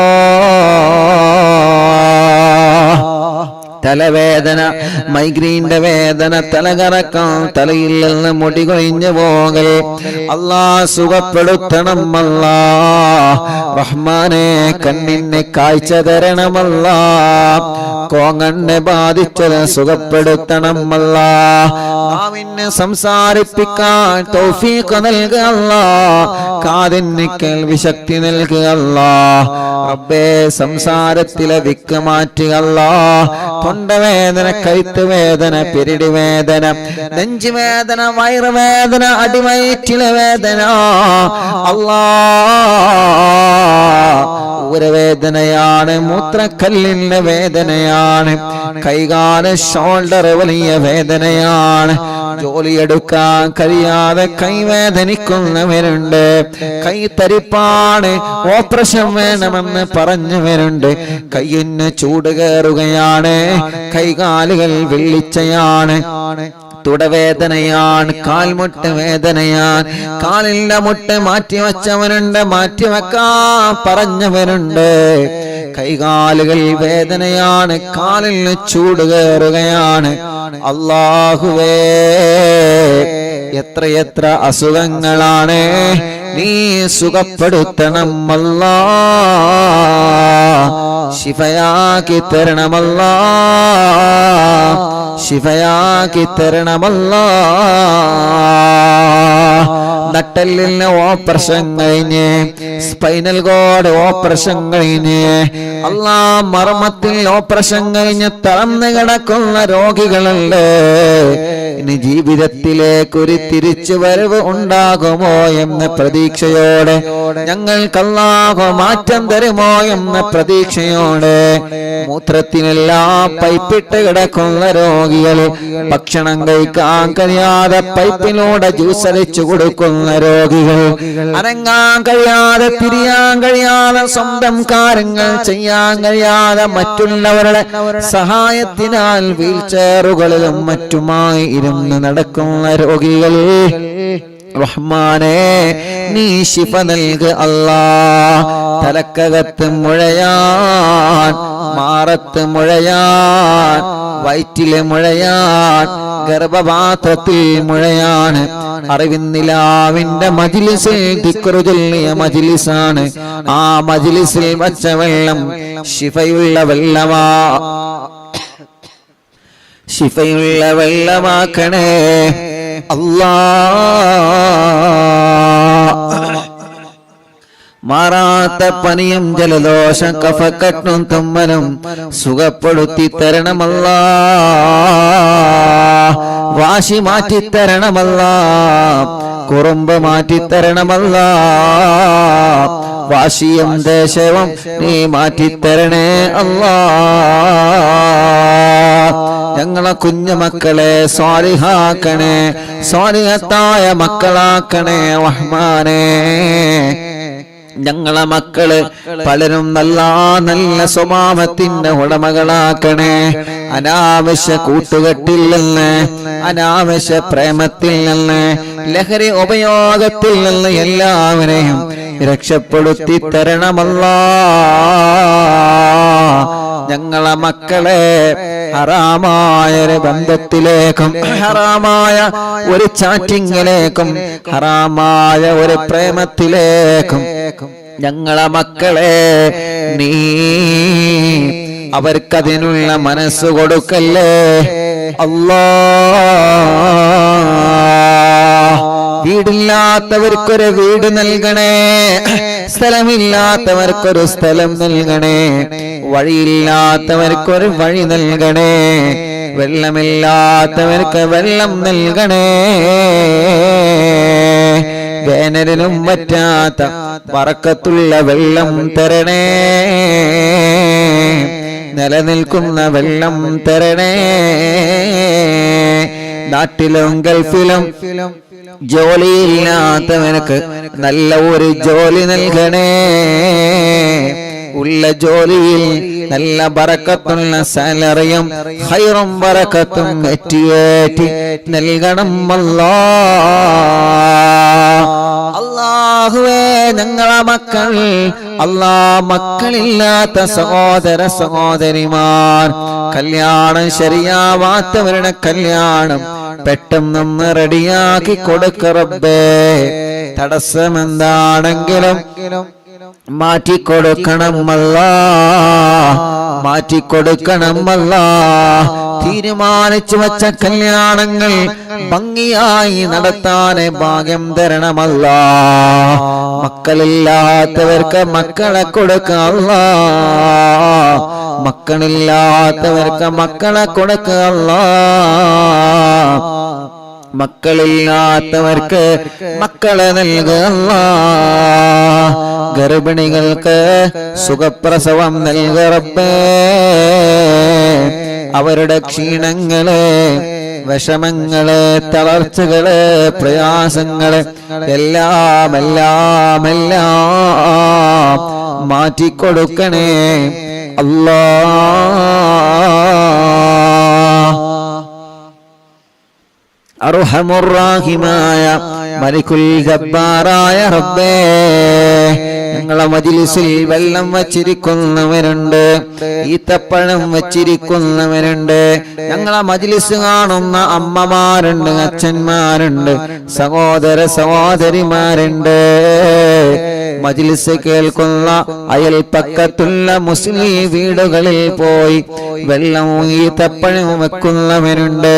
Speaker 1: തലവേദന, മൈഗ്രീന്റെ വേദന, തലകറക്കം, തലയിൽ നിന്ന് മുടി കൊഴിഞ്ഞു പോകൽ അല്ലാ സുഖപ്പെടുത്തണം അല്ലാ. റഹ്മാനെ, കണ്ണിന് കാഴ്ച തരണമല്ലാ, കോങ്ങണ്ണെ ബാധിച്ചത് സുഖപ്പെടുത്തണം അല്ലാ. നാവിന് സംസാരിപ്പിക്കാൻ തൗഫീഖ് നൽകുക അല്ലാ, കാതിന് കേൾവി ശക്തി നൽകുക അല്ലാ. റബ്ബേ, സംസാരത്തിലെ വിക്ക് മാറ്റുക അല്ലാ. തൊണ്ടവേദന, കഴുത്ത് വേദന, പെരിടി വേദന, നെഞ്ചുവേദന, വയറുവേദന, അടിവയറ്റിലെ വേദന അല്ലാ ഊരവേദനയാണ്, മൂത്രക്കല്ലിന്റെ വേദനയാണ്, കൈകാല ഷോൾഡർ വലിയ വേദനയാണ്, ജോലിയെടുക്കാൻ കഴിയാതെ കൈവേദനിക്കുന്നവരുണ്ട്, കൈ തരിപ്പാണ്, ഓപ്പറേഷൻ വേണമെന്ന് പറഞ്ഞവരുണ്ട്, കയ്യിന് ചൂട് കയറുകയാണ്, കൈകാലുകൾ വെള്ളിച്ചയാണ്, തുടവേദനയാണ്, കാൽമുട്ട് വേദനയാണ്, കാലിന്റെ മുട്ട് മാറ്റിവെച്ചവനുണ്ട്, മാറ്റിവെക്കാൻ പറഞ്ഞവരുണ്ട്, കൈകാലുകൾ വേദനയാണ്, കാലിന് ചൂട് കയറുകയാണ്. അല്ലാഹുവേ, എത്രയെത്ര അസുഖങ്ങളാണ്, നീ സുഖപ്പെടുത്തണം അല്ലാ, ശിഫയാക്കി തരണമല്ലാ, ശിഫയാക്കി തരണമല്ലാ. നട്ടെല്ലിന് ഓപ്പറേഷൻ കഴിഞ്ഞ്, സ്പൈനൽ കോഡ് ഓപ്പറേഷൻ കഴിഞ്ഞ്, അല്ലാ മർമ്മത്തിൽ ഓപ്പറേഷൻ കഴിഞ്ഞ് തളർന്നു കിടക്കുന്ന രോഗികളുണ്ട്. ഇനി ജീവിതത്തിലേക്ക് ഒരു തിരിച്ചുവരവ് ഉണ്ടാകുമോ എന്ന പ്രതീക്ഷയോടെ, ഞങ്ങൾക്ക് അല്ലാഹു മാറ്റം തരുമോ എന്ന പ്രതീക്ഷയോടെ, മൂത്രത്തിനെല്ലാം പൈപ്പിട്ട് കിടക്കുന്ന രോഗികൾ, ഭക്ഷണം കഴിക്കാൻ കഴിയാതെ പൈപ്പിലൂടെ ജ്യൂസ് അടിച്ചു കൊടുക്കുന്ന രോഗികൾ, അനങ്ങാൻ കഴിയാതെ, തിരിയാൻ കഴിയാതെ, സ്വന്തം കാര്യങ്ങൾ ചെയ്യാൻ കഴിയാതെ, മറ്റുള്ളവരുടെ സഹായത്തിനാൽ വീൽ ചെയറുകളിലും മറ്റുമായി ഇരുന്ന് നടക്കുന്ന രോഗികൾ, റഹ്മാനേ നീ ശിഫ നൽക് അല്ലാ. തലക്കകത്ത് മുഴയാൻ, മാറത്ത് മുഴയാൻ, വയറ്റിലെ മുഴയാൻ, ഗർഭപാത്രത്തിൽ മുഴയാണ്. അറിവിന്നിലാവിന്റെ മജ്ലിസിൽ ദിക്റ് ചൊല്ലിയ മജ്ലിസാണ്. ആ മജ്ലിസിൽ വച്ച വെള്ളം ശിഫയുള്ള വെള്ളമാ, ശിഫയുള്ള വെള്ളമാക്കണേ അല്ലാ. മാറാത്ത പനിയും ജലദോഷം കഫക്കെട്ടും തുമ്മലും സുഖപ്പെടുത്തി തരണമല്ലാ. വാശി മാറ്റിത്തരണമല്ലാ. കുറുമ്പ് മാറ്റിത്തരണമല്ലാ. വാശിയും ദേശവും നീ മാറ്റിത്തരണേ അല്ലാ. ഞങ്ങളെ കുഞ്ഞുമക്കളെ സ്വാലിഹാക്കണേ, സ്വാലിഹത്തായ മക്കളാക്കണേ റഹ്മാനേ. ഞങ്ങളെ മക്കള് പലരും നല്ല നല്ല സ്വഭാവത്തിന്റെ ഉടമകളാക്കണേ. അനാവശ്യ കൂട്ടുകെട്ടിൽ നിന്ന്, അനാവശ്യ പ്രേമത്തിൽ നിന്ന്, ലഹരി ഉപയോഗത്തിൽ നിന്ന് എല്ലാവരെയും രക്ഷപ്പെടുത്തി തരണമല്ലാ. ഞങ്ങളെ മക്കളെ ഹറാമായ ഒരു ബന്ധത്തിലേക്കും, ഹറാമായ ഒരു ചാറ്റിങ്ങിലേക്കും, ഹറാമായ ഒരു പ്രേമത്തിലേക്കും ഞങ്ങളെ മക്കളെ നീ അവർക്കതിനുള്ള മനസ്സ് കൊടുക്കല്ലേ അല്ലാ. വീടില്ലാത്തവർക്കൊരു വീട് നൽകണേ, സ്ഥലമില്ലാത്തവർക്കൊരു സ്ഥലം നൽകണേ, വഴിയില്ലാത്തവർക്കൊരു വഴി നൽകണേ, വെള്ളമില്ലാത്തവർക്ക് വെള്ളം നൽകണേ. വേനലിനും പറ്റാത്ത ബറക്കത്തുള്ള വെള്ളം തരണേ, നിലനിൽക്കുന്ന വെള്ളം തരണേ. നാട്ടിലും ഗൾഫിലും ജോലിയില്ലാത്തവനക്ക് നല്ല ഒരു ജോലി നൽകണേ. ഉള്ള ജോലിയിൽ നല്ല ബറക്കത്തുള്ള സാലറിയും ഖൈറും ബറക്കത്തും ഏറ്റി നൽകണം അല്ലാ. അല്ലാഹുവേ ഞങ്ങളെ മക്കൾ, അല്ലാ മക്കളില്ലാത്ത സഹോദര സഹോദരിമാർ, കല്യാണം ശരിയാവാത്തവരുടെ കല്യാണം പെട്ടെന്ന് റെഡിയാക്കി കൊടുക്ക റബ്ബേ. തടസ്സമെന്താണെങ്കിലും മാറ്റിക്കൊടുക്കണം അല്ലാ, മാറ്റിക്കൊടുക്കണം അല്ലാ. തീരുമാനിച്ചു വച്ച കല്യാണങ്ങൾ ഭംഗിയായി നടത്താൻ ഭാഗ്യം തരണമല്ലാ. മക്കളില്ലാത്തവർക്ക് മക്കളെ കൊടുക്കുക അല്ലാ, മക്കളില്ലാത്തവർക്ക് മക്കളെ കൊടുക്കുക അല്ലാ. മക്കളില്ലാത്തവർക്ക് മക്കളെ നൽകുക അല്ലാ. ഗർഭിണികൾക്ക് സുഖപ്രസവം നൽകുക റബ്ബേ. അവരുടെ ക്ഷീണങ്ങള്, വിഷമങ്ങള്, തളർച്ചകള്, പ്രയാസങ്ങള് എല്ലാം എല്ലാം എല്ലാം മാറ്റിക്കൊടുക്കണേ അല്ലാ. അർഹമുർറാഹിമായ മലിക്കുൽ ജബ്ബാറായ റബ്ബേ, ഞങ്ങളെ മജ്ലിസിൽ വെള്ളം വച്ചിരിക്കുന്നവരുണ്ട്, ഈത്തപ്പഴം വച്ചിരിക്കുന്നവരുണ്ട്, ഞങ്ങളെ മജ്ലിസ് കാണുന്ന അമ്മമാരുണ്ട്, അച്ഛന്മാരുണ്ട്, സഹോദര സഹോദരിമാരുണ്ട്. മജ്ലിസ് കേൾക്കുന്ന അയൽപ്പക്കത്തുള്ള മുസ്ലിം വീടുകളിൽ പോയി വെള്ളം ഈത്തപ്പഴം വെക്കുന്നവരുണ്ട്.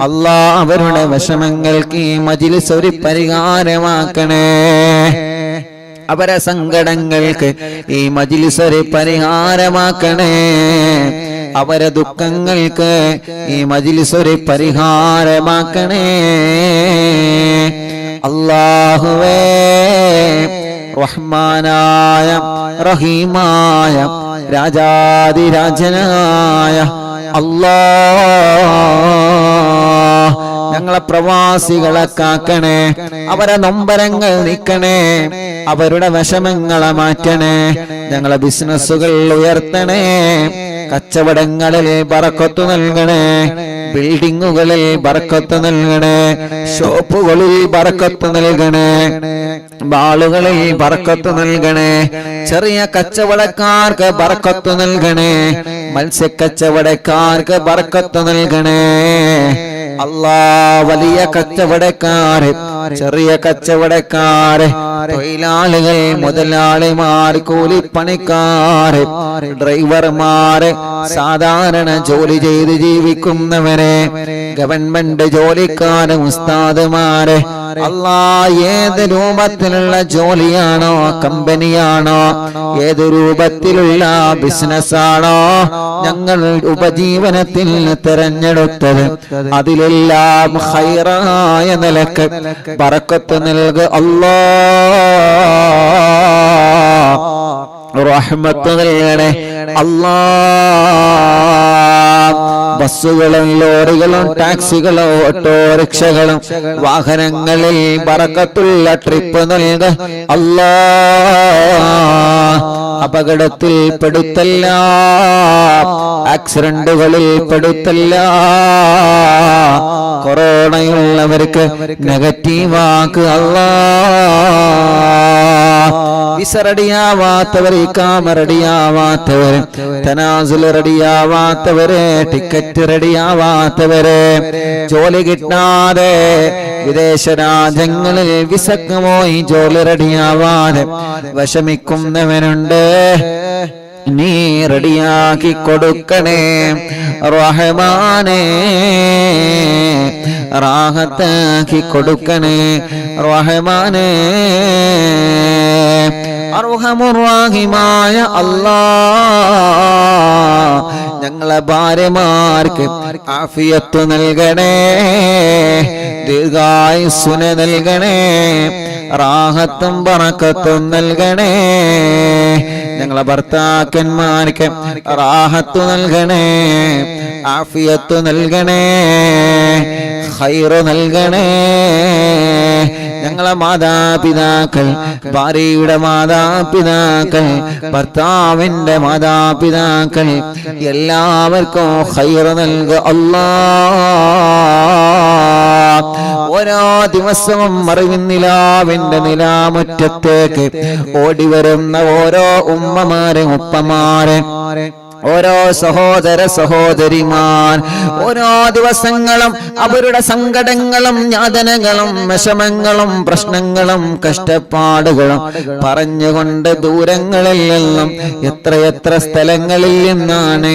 Speaker 1: അല്ലാ അവരുടെ വിഷമങ്ങൾക്ക് ഈ മജ്ലിസ് ഒരു പരിഹാരമാക്കണേ. അവരെ സങ്കടങ്ങൾക്ക് ഈ മജ്ലിസ് ഒരു പരിഹാരമാക്കണേ. അവരെ ദുഃഖങ്ങൾക്ക് ഈ മജ്ലിസ് ഒരു പരിഹാരമാക്കണേ. അല്ലാഹുവേ റഹ്മാനായ റഹീമായ രാജാതിരാജനായ അല്ലാഹ്, ഞങ്ങളെ പ്രവാസികളെ കാക്കണേ. അവരെ നൊമ്പരങ്ങൾ നീക്കണേ, അവരുടെ വിഷമങ്ങളെ മാറ്റണേ. ഞങ്ങളെ ബിസിനസ്സുകൾ ഉയർത്തണേ, കച്ചവടങ്ങളിൽ ബറക്കത്ത് നൽകണേ, ബിൽഡിങ്ങുകളിൽ ബർക്കത്ത് നൽകണേ, ഷോപ്പുകളിൽ ബർക്കത്ത് നൽകണേ, ബാളുകളിൽ ബർക്കത്ത് നൽകണേ, ചെറിയ കച്ചവടക്കാർക്ക് ബർക്കത്ത് നൽകണേ, മത്സ്യക്കച്ചവടക്കാർക്ക് ബർക്കത്ത് നൽകണേ. അല്ലാ, വലിയ കച്ചവടക്കാര്, ചെറിയ കച്ചവടക്കാര്, തൊഴിലാളികൾ, മുതലാളിമാർ, കൂലിപ്പണിക്കാര്, ഡ്രൈവർമാര്, സാധാരണ ജോലി ചെയ്ത് ജീവിക്കുന്നവരെ, ഗവൺമെന്റ് ജോലിക്കാര്, ഉസ്താദുമാര്, അല്ലാ, ഏത് രൂപത്തിലുള്ള ജോലിയാണോ, കമ്പനിയാണോ, ഏത് രൂപത്തിലുള്ള ബിസിനസ്സാണോ ഞങ്ങൾ ഉപജീവനത്തിൽ തിരഞ്ഞെടുത്തത്, അതിലെല്ലാം ഖൈറായ നിലക്ക് ബറക്കത്ത് നൽക അല്ലാ, റഹ്മത്ത് നൽകണേ അല്ലാ. ബസ്സുകളും ലോറികളും ടാക്സികളും ഓട്ടോറിക്ഷകളും വാഹനങ്ങളിൽ ബറക്കത്തുള്ള ട്രിപ്പ് നൽക അല്ലാ. അപകടത്തിൽ പെടുത്തല്ല, ആക്സിഡന്റുകളിൽ പെടുത്തല്ല. കൊറോണയുള്ളവർക്ക് നെഗറ്റീവാക്ക് അല്ലാ. വിസ റെഡിയാവാത്തവര്, ഇഖാമ റെഡിയാവാത്തവര്, തനാസുൽ റെഡിയാവാത്തവര്, ടിക്കറ്റ് റെഡിയാവാത്തവര്, ജോലി കിട്ടാതെ വിദേശ രാജ്യങ്ങളിൽ വിസക്ക് പോയി ജോലി റെഡിയാവാതെ വിഷമിക്കുന്നവനുണ്ട്, നീ റെഡിയാക്കി കൊടുക്കണേ റഹ്മാനേ, റാഹത്താക്കി കൊടുക്കണേ റഹ്മാനേ. അർഹമുർറാഹിമായ അല്ലാ, ഞങ്ങളെ ഭാര്യമാർക്ക് ആഫിയത്ത് നൽകണേ, ദീർഘായുസ്സുന നൽകണേ, റാഹത്തും ബറക്കത്തും നൽകണേ. ഞങ്ങളെ ഭർത്താക്കന്മാർക്ക് റാഹത്ത് നൽകണേ, ആഫിയത്ത് നൽകണേ, ഖൈറ് നൽകണേ. ഞങ്ങളെ മാതാപിതാക്കൾ, ഭാര്യയുടെ മാതാപിതാക്കൾ, ഭർത്താവിന്റെ മാതാപിതാക്കൾ, എല്ലാവർക്കും ഖൈറ് നൽകുക അല്ലാ. ഓരോ ദിവസവും അറിവിന്നിലാവിന്റെ നിലാമുറ്റത്തേക്ക് ഓടി വരുന്ന ഓരോ ഉമ്മമാരെ, ഉപ്പമാരെ, ഓരോ സഹോദര സഹോദരിമാർ, ഓരോ ദിവസങ്ങളും അവരുടെ സങ്കടങ്ങളും യാതനകളും വിഷമങ്ങളും പ്രശ്നങ്ങളും കഷ്ടപ്പാടുകളും പറഞ്ഞുകൊണ്ട് ദൂരങ്ങളിൽ നിന്നും എത്രയെത്ര സ്ഥലങ്ങളിൽ നിന്നാണ്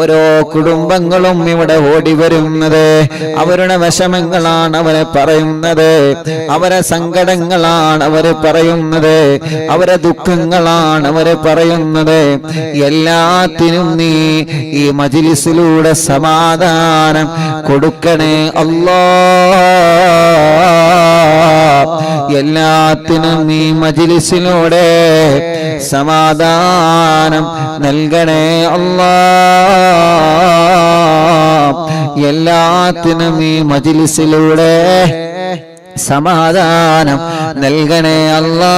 Speaker 1: ഓരോ കുടുംബങ്ങളും ഇവിടെ ഓടി വരുന്നത്. അവരുടെ വിഷമങ്ങളാണ് അവരെ പറയുന്നത്, അവരെ സങ്കടങ്ങളാണ് അവരെ പറയുന്നത്, അവരെ ദുഃഖങ്ങളാണ് അവരെ പറയുന്നത്. എല്ലാത്തിനും നീ ഈ മജ്‌ലിസിലൂടെ സമാധാനം കൊടുക്കണേ അല്ലാ. എല്ലാത്തിനും നീ മജ്‌ലിസിലൂടെ സമാധാനം നൽകണേ അല്ലാ. എല്ലാത്തിനും ഈ മജ്‌ലിസിലൂടെ സമാധാനം നൽകണേ അല്ലാ.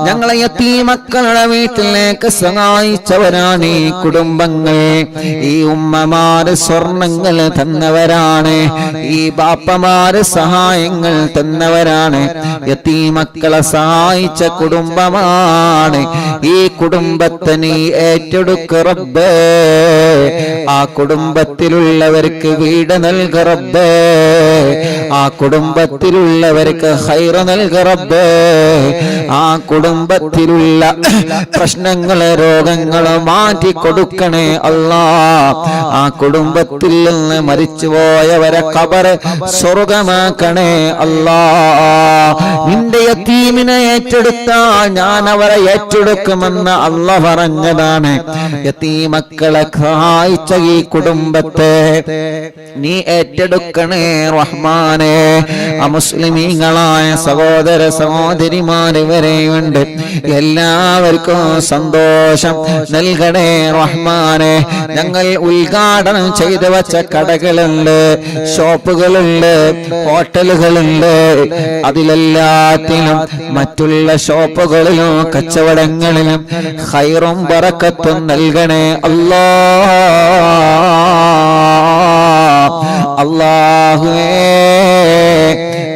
Speaker 1: ഞങ്ങളെ യതീമക്കളുടെ വീട്ടിലേക്ക് സഹായിച്ചവരാണ് ഈ കുടുംബങ്ങൾ. ഈ ഉമ്മമാര് സ്വർണങ്ങൾ തന്നവരാണ്, ഈ ബാപ്പമാര് സഹായങ്ങൾ തന്നവരാണ്. യതീമക്കളെ സഹായിച്ച കുടുംബമാണ്. ഈ കുടുംബത്തെ നീ ഏറ്റെടുക്ക് റബ്ബേ. ആ കുടുംബത്തിലുള്ളവർക്ക് വീട് നൽക റബ്ബേ. ആ കുടുംബത്തിലുള്ളവർക്ക് ഖൈറ് നൽക റബ്ബേ. ആ കുടുംബത്തിലുള്ള പ്രശ്നങ്ങളെ, രോഗങ്ങളെ മാറ്റി കൊടുക്കണേ അല്ലാ. ആ കുടുംബത്തിൽ നിന്ന് മരിച്ചുപോയവരെ ഖബർ സ്വർഗമാക്കണേ അല്ലാ. നിന്റെ യതീമിനെ ഏറ്റെടുത്താൽ ഞാൻ അവരെ ഏറ്റെടുക്കുമെന്ന് അല്ലാഹ് പറഞ്ഞതാണ്. യതീമക്കളെ സഹായിച്ച ഈ കുടുംബത്തെ നീ ഏറ്റെടുക്കണേ റഹ്മാനേ. അമുസ്ലിമീങ്ങളായ സഹോദര സഹോദരിമാര് വരെയുണ്ട്, എല്ലാവർക്കും സന്തോഷം നൽകണേ റഹ്മാനേ. ഞങ്ങൾ ഉദ്ഘാടനം ചെയ്തു വച്ച കടകളുണ്ട്, ഷോപ്പുകളുണ്ട്, ഹോട്ടലുകളുണ്ട്. അതിലെല്ലാത്തിലും മറ്റുള്ള ഷോപ്പുകളിലും കച്ചവടങ്ങളിലും ഖൈറും ബറക്കത്തും നൽകണേ അല്ലാഹ്.
Speaker 2: അല്ലാഹുവേ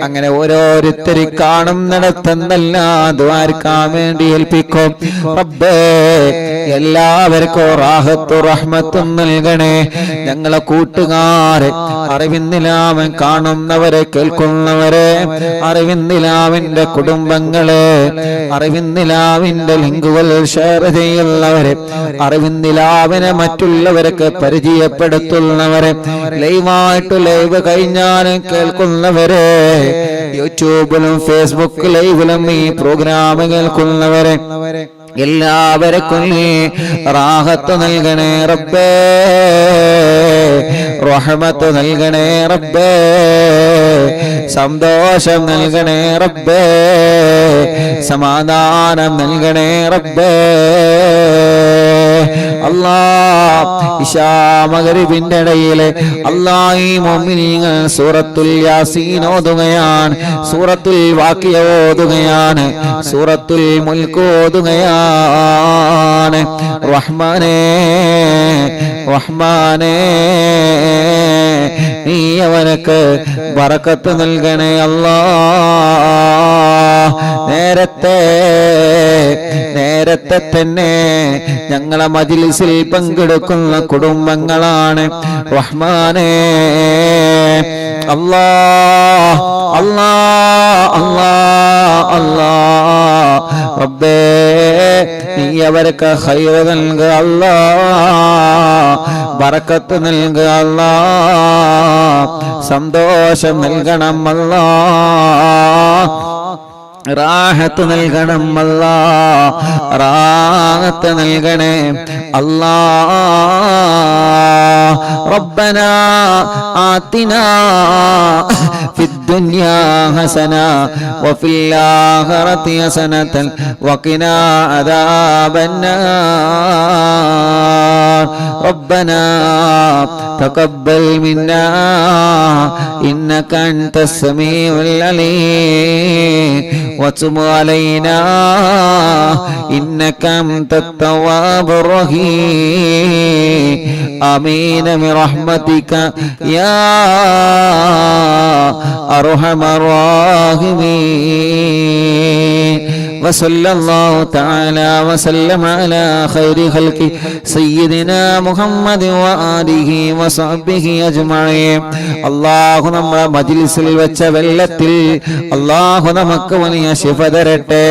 Speaker 2: അങ്ങനെ ഓരോരുത്തരെ കാണുന്നിടത്തെന്നെല്ലാം ദ്വാരക്കാൻ വേണ്ടി ഏൽപ്പിക്കും റബ്ബേ. എല്ലാവർക്കും റാഹത്തും റഹ്മത്തും നൽകണേ. ഞങ്ങളെ കൂട്ടുകാരെ, അറിവിന്ദിലാവൻ കാണുന്നവരെ, കേൾക്കുന്നവരെ, അറിവിന്ദിലാവിന്റെ കുടുംബങ്ങളെ, അറിവിന്ദിലാവിന്റെ ലിങ്കുകൾ ഷെയർ ചെയ്യുന്നവരെ, അറിവിന്ദിലാവിനെ മറ്റുള്ളവർക്ക് പരിചയപ്പെടുത്തുന്നവരെ, ലൈവായിട്ട് ലൈവ് കഴിഞ്ഞാലും കേൾക്കുന്നവരെ, യൂട്യൂബിലും ഫേസ്ബുക്ക് ലൈവിലും ഈ പ്രോഗ്രാം കേൾക്കുന്നവരെ, എല്ലാവർക്കും റാഹത്ത് നൽകണേ റബ്ബേ, റഹ്മത്ത് നൽകണേ റബ്ബേ, സന്തോഷം നൽകണേ റബ്ബേ, സമാധാനം നൽകണേ റബ്ബേ. അല്ലാഹ് ഇശാ മഗ്രിബിന്റെ ഇടയിലെ അല്ലാഹ് ഈ മുഅ്മിനീങ്ങൾ സൂറത്തുൽ യാസീൻ ഓതുകയാണ്, സൂറത്തുൽ വാഖിയ ഓതുകയാണ്, സൂറത്തുൽ മുൽക്ക് ഓതുകയാണ്. റഹ്മാനേ റഹ്മാനേ നീ അവനക്ക് ബറക്കത്ത് നൽകണേ അല്ലാഹ്. നേരത്തെ തന്നെ ഞങ്ങളെ മജ്‌ലിസിൽ പങ്കെടുക്കുന്ന കുടുംബങ്ങളാണ് റഹ്മാനേ. അല്ലാഹ് അല്ലാഹ് അല്ലാഹ് അല്ലാഹ് റബ്ബേ നീ അവർക്ക് ഖൈർ നൽകുക അല്ലാഹ്, ബറക്കത്ത് നൽകുക അല്ലാഹ്, സന്തോഷം നൽകണം അല്ലാഹ്, റാഹത്ത് നൽകണം അല്ലാഹ്, റാഹത്ത് നൽകണേ അല്ലാഹ്. റബ്ബനാ ആതിനാ ഫിദ്ദുനിയാ ഹസന വഫിൽ ആഖിറതി ഹസനതൻ വഖിനാ അദാബന്നാർ. റബ്ബനാ തഖബ്ബൽ മിന്നാ ഇന്നക അൻതസ് സമീഉൽ അലീം وتب علينا إنك أنت التواب الرحيم. آمين برحمتك يا أرحم الراحمين. وصلى الله تعالى وسلم على خير خلقه سيدنا محمد وآله وصحبه أجمعين. അല്ലാഹു നമ്മുടെ മജ്‌ലിസിൽ വെച്ച വെള്ളത്തിൽ അല്ലാഹു നമുക്ക് വലിയ ശിഫ തരട്ടെ.